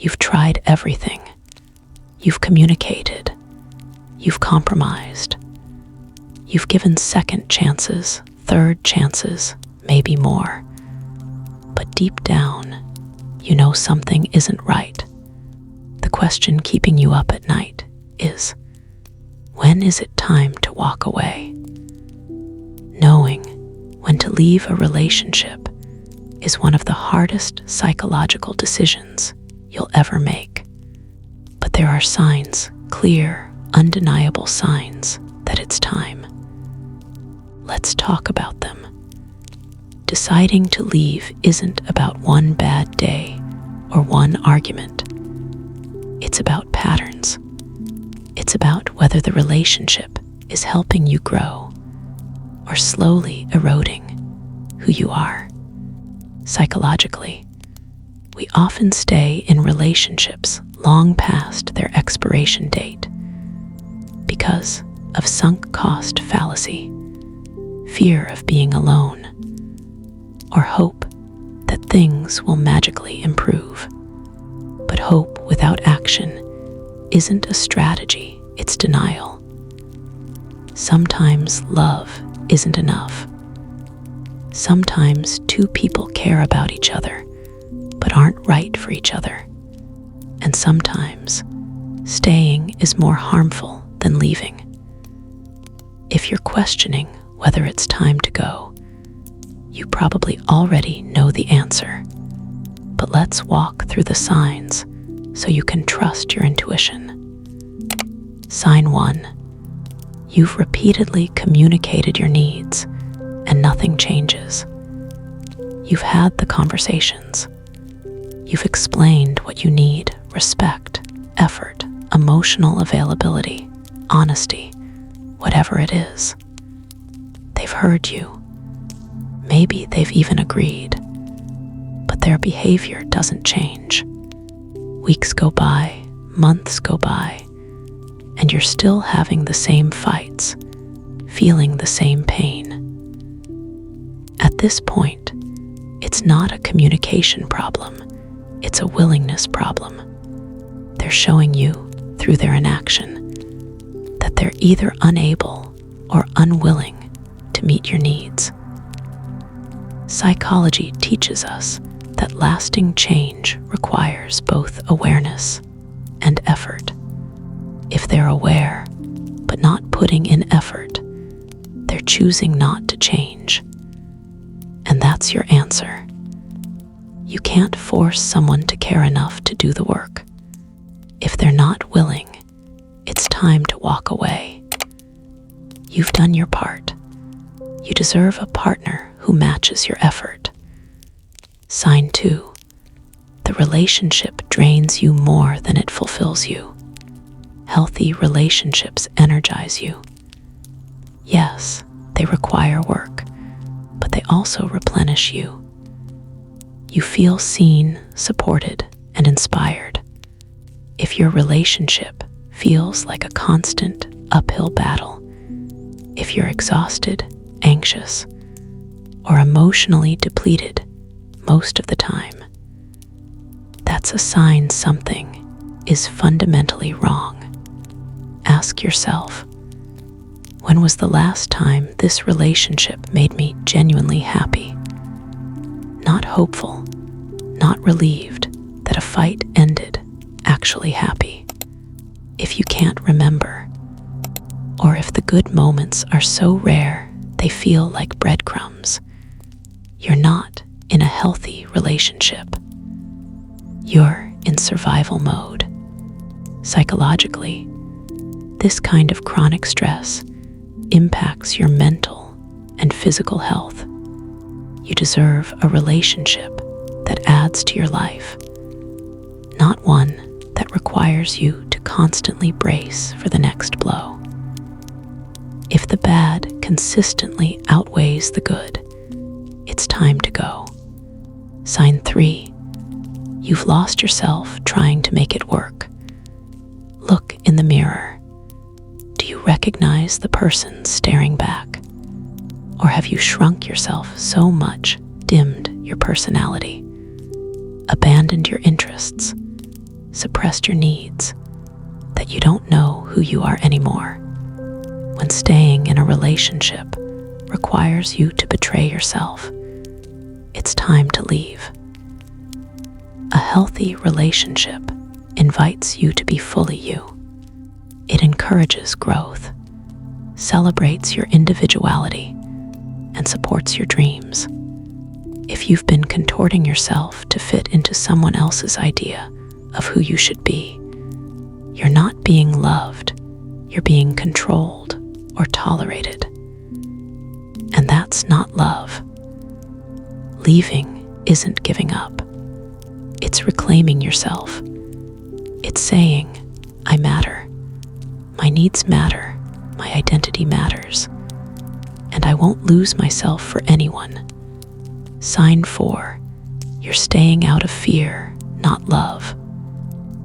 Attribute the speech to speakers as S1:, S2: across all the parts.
S1: You've tried everything. You've communicated. You've compromised. You've given second chances, third chances, maybe more. But deep down, you know something isn't right. The question keeping you up at night is, when is it time to walk away? Knowing when to leave a relationship is one of the hardest psychological decisions you'll ever make. But there are signs, clear, undeniable signs that it's time. Let's talk about them. Deciding to leave isn't about one bad day or one argument. It's about patterns. It's about whether the relationship is helping you grow or slowly eroding who you are. Psychologically, we often stay in relationships long past their expiration date because of sunk cost fallacy, fear of being alone, or hope that things will magically improve. But hope without action isn't a strategy, it's denial. Sometimes love isn't enough. Sometimes two people care about each other, but aren't right for each other. And sometimes staying is more harmful than leaving. If you're questioning whether it's time to go, you probably already know the answer. But let's walk through the signs so you can trust your intuition. Sign 1. You've repeatedly communicated your needs and nothing changes. You've had the conversations. You've explained what you need: respect, effort, emotional availability, honesty, whatever it is. They've heard you. Maybe they've even agreed. But their behavior doesn't change. Weeks go by, months go by, and you're still having the same fights, feeling the same pain. At this point, it's not a communication problem, it's a willingness problem. They're showing you, through their inaction, that they're either unable or unwilling to meet your needs. Psychology teaches us that lasting change requires both awareness and effort. If they're aware, but not putting in effort, they're choosing not to change. And that's your answer. You can't force someone to care enough to do the work. If they're not willing, it's time to walk away. You've done your part. You deserve a partner who matches your effort. Sign 2. The relationship drains you more than it fulfills you. Healthy relationships energize you. Yes, they require work, but they also replenish you. You feel seen, supported, and inspired. If your relationship feels like a constant uphill battle, if you're exhausted, anxious, or emotionally depleted most of the time, that's a sign something is fundamentally wrong. Ask yourself, when was the last time this relationship made me genuinely happy? Not hopeful, not relieved that a fight ended, actually happy. If you can't remember, or if the good moments are so rare they feel like breadcrumbs, you're not in a healthy relationship. You're in survival mode. Psychologically, this kind of chronic stress impacts your mental and physical health. You deserve a relationship that adds to your life, not one that requires you to constantly brace for the next blow. If the bad consistently outweighs the good, it's time to go. Sign 3. You've lost yourself trying to make it work. Look in the mirror. Do you recognize the person staring back? Or have you shrunk yourself so much, dimmed your personality, abandoned your interests, suppressed your needs, that you don't know who you are anymore. When staying in a relationship requires you to betray yourself, it's time to leave. A healthy relationship invites you to be fully you. It encourages growth, celebrates your individuality, and supports your dreams. If you've been contorting yourself to fit into someone else's idea of who you should be, you're not being loved, you're being controlled or tolerated. And that's not love. Leaving isn't giving up. It's reclaiming yourself. It's saying, I matter. My needs matter. My identity matters. And I won't lose myself for anyone. Sign 4. You're staying out of fear, not love.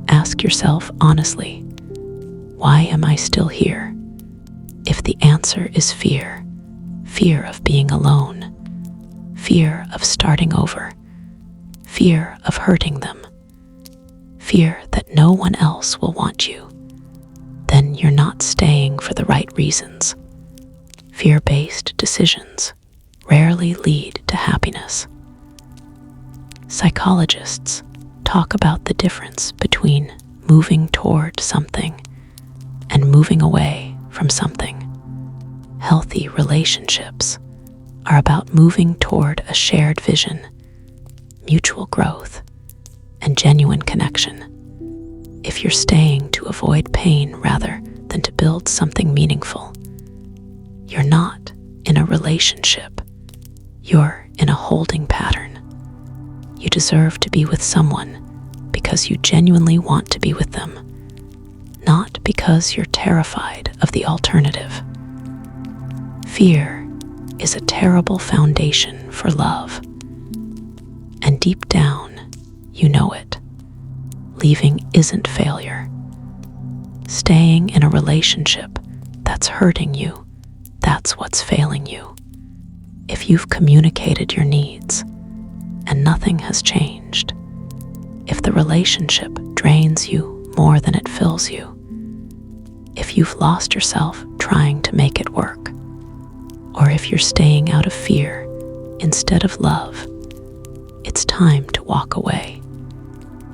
S1: Ask yourself honestly, why am I still here? If the answer is fear, fear of being alone, fear of starting over, fear of hurting them, fear that no one else will want you, then you're not staying for the right reasons. Fear-based decisions rarely lead to happiness. Psychologists talk about the difference between moving toward something and moving away from something. Healthy relationships are about moving toward a shared vision, mutual growth, and genuine connection. If you're staying to avoid pain rather than to build something meaningful, you're not in a relationship. You're in a holding pattern. You deserve to be with someone because you genuinely want to be with them, not because you're terrified of the alternative. Fear is a terrible foundation for love. And deep down, you know it. Leaving isn't failure. Staying in a relationship that's hurting you, that's what's failing you. If you've communicated your needs and nothing has changed, if the relationship drains you more than it fills you, if you've lost yourself trying to make it work, or if you're staying out of fear instead of love, it's time to walk away.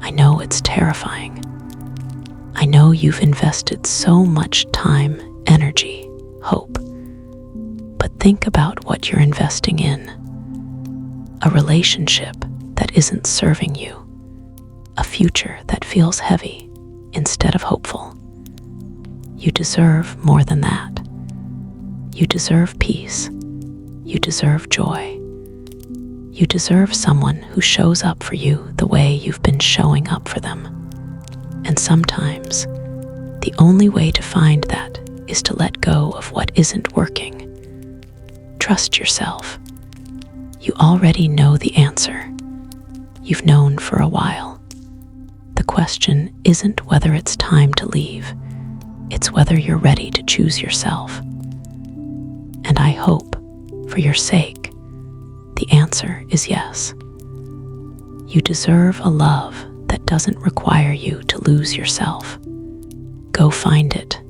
S1: I know it's terrifying. I know you've invested so much time, energy, hope. But think about what you're investing in. A relationship that isn't serving you. A future that feels heavy instead of hopeful. You deserve more than that. You deserve peace. You deserve joy. You deserve someone who shows up for you the way you've been showing up for them. And sometimes, the only way to find that is to let go of what isn't working. Trust yourself. You already know the answer. You've known for a while. The question isn't whether it's time to leave. It's whether you're ready to choose yourself. And I hope, for your sake, the answer is yes. You deserve a love that doesn't require you to lose yourself. Go find it.